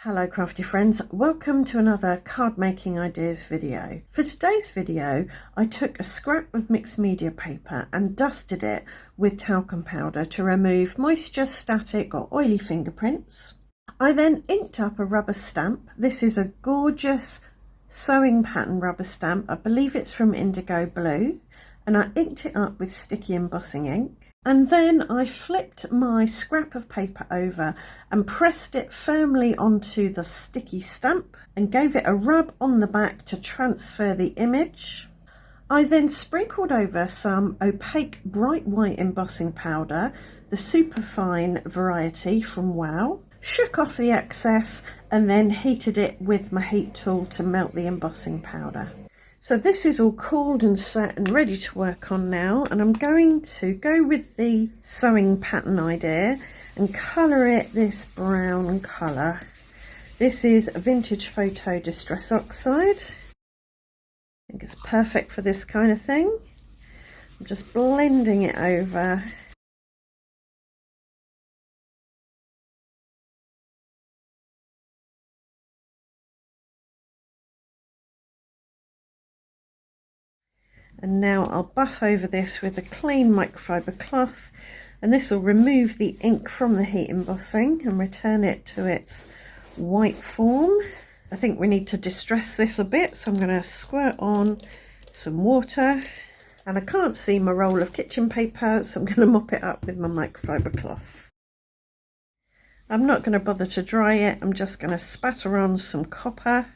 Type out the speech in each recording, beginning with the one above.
Hello crafty friends, welcome to another card making ideas video. For today's video I took a scrap of mixed media paper and dusted it with talcum powder to remove moisture, static or oily fingerprints. I then inked up a rubber stamp. This is a gorgeous sewing pattern rubber stamp. I believe it's from Indigo Blue, and I inked it up with sticky embossing ink. And then I flipped my scrap of paper over and pressed it firmly onto the sticky stamp and gave it a rub on the back to transfer the image. I then sprinkled over some opaque bright white embossing powder, the superfine variety from Wow, shook off the excess and then heated it with my heat tool to melt the embossing powder. So this is all cooled and set and ready to work on now, and I'm going to go with the sewing pattern idea and colour it this brown colour. This is Vintage Photo Distress Oxide. I think it's perfect for this kind of thing. I'm just blending it over. And now I'll buff over this with a clean microfiber cloth, and this will remove the ink from the heat embossing and return it to its white form. I think we need to distress this a bit, so I'm going to squirt on some water, and I can't see my roll of kitchen paper, so I'm going to mop it up with my microfiber cloth. I'm not going to bother to dry it, I'm just going to spatter on some copper,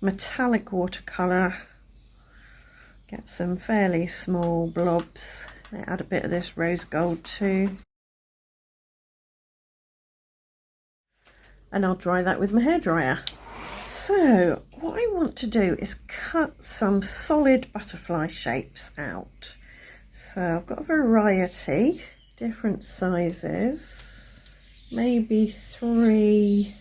metallic watercolour. Get some fairly small blobs. I add a bit of this rose gold too. And I'll dry that with my hairdryer. So what I want to do is cut some solid butterfly shapes out. So I've got a variety, different sizes, maybe 3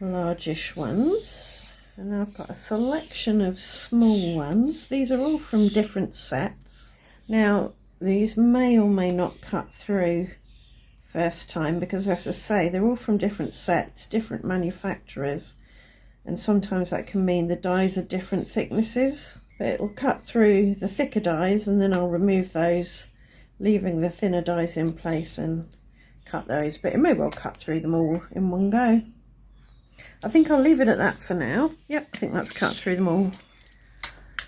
largish ones. And I've got a selection of small ones. These are all from different sets. Now these may or may not cut through first time, because as I say, they're all from different sets, different manufacturers, and sometimes that can mean the dies are different thicknesses. But it'll cut through the thicker dies, and then I'll remove those, leaving the thinner dies in place and cut those. But it may well cut through them all in one go. I think I'll leave it at that for now. Yep, I think that's cut through them all.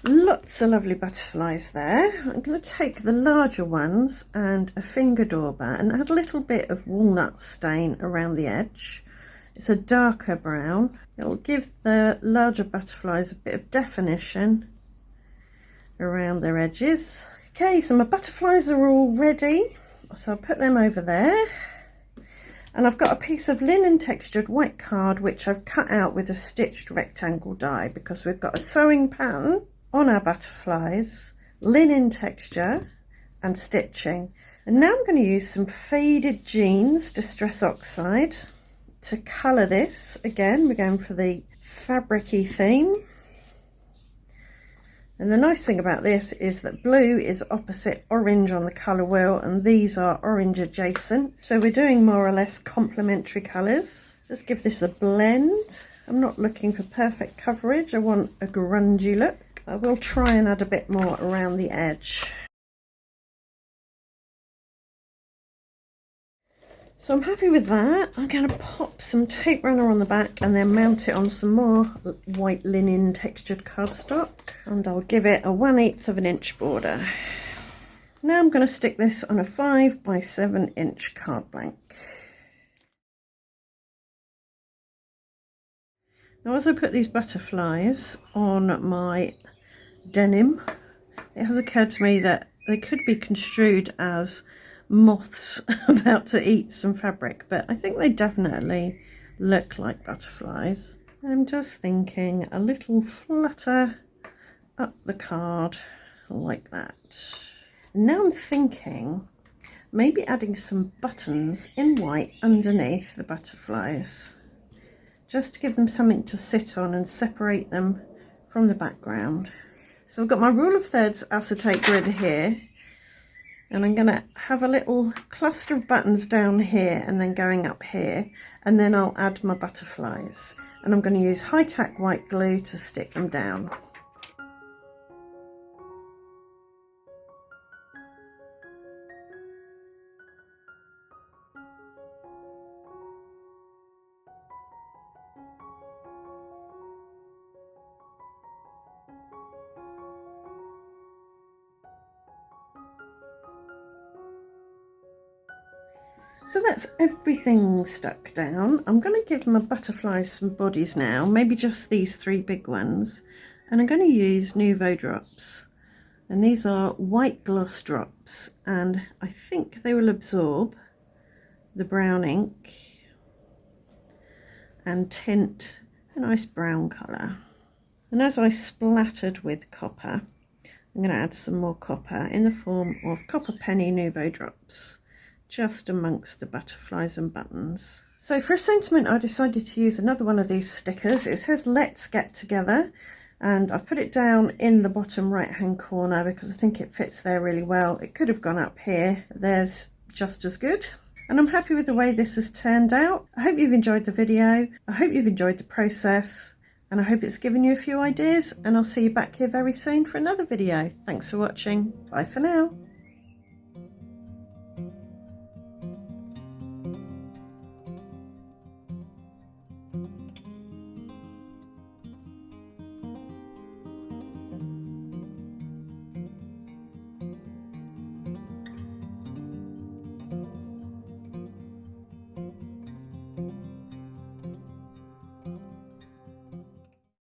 Lots of lovely butterflies there. I'm going to take the larger ones and a finger dauber and add a little bit of walnut stain around the edge. It's a darker brown. It'll give the larger butterflies a bit of definition around their edges. Okay, so my butterflies are all ready, so I'll put them over there. And I've got a piece of linen textured white card which I've cut out with a stitched rectangle die, because we've got a sewing pattern on our butterflies, linen texture and stitching. And now I'm going to use some faded jeans Distress Oxide to colour this. Again, we're going for the fabric-y theme. And the nice thing about this is that blue is opposite orange on the colour wheel, and these are orange adjacent. So we're doing more or less complementary colours. Let's give this a blend. I'm not looking for perfect coverage, I want a grungy look. I will try and add a bit more around the edge. So I'm happy with that. I'm going to pop some tape runner on the back and then mount it on some more white linen textured cardstock, and I'll give it a 1/8 of an inch border. Now I'm going to stick this on a 5 by 7 inch card blank. Now as I put these butterflies on my denim, it has occurred to me that they could be construed as moths about to eat some fabric, but I think they definitely look like butterflies. I'm just thinking a little flutter up the card like that. And now I'm thinking maybe adding some buttons in white underneath the butterflies, just to give them something to sit on and separate them from the background. So I've got my rule of thirds acetate grid here, And I'm going to have a little cluster of buttons down here and then going up here, and then I'll add my butterflies, and I'm going to use high-tack white glue to stick them down. So that's everything stuck down. I'm going to give my butterflies some bodies now, maybe just these 3 big ones. And I'm going to use Nouveau drops. And these are white gloss drops. And I think they will absorb the brown ink and tint a nice brown colour. And as I splattered with copper, I'm going to add some more copper in the form of copper penny Nouveau drops, just amongst the butterflies and buttons. So for a sentiment, I decided to use another one of these stickers. It says "Let's Get Together," and I've put it down in the bottom right hand corner because I think it fits there really well. It could have gone up here. There's just as good. And I'm happy with the way this has turned out. I hope you've enjoyed the video. I hope you've enjoyed the process, and I hope it's given you a few ideas, and I'll see you back here very soon for another video. Thanks for watching. Bye for now.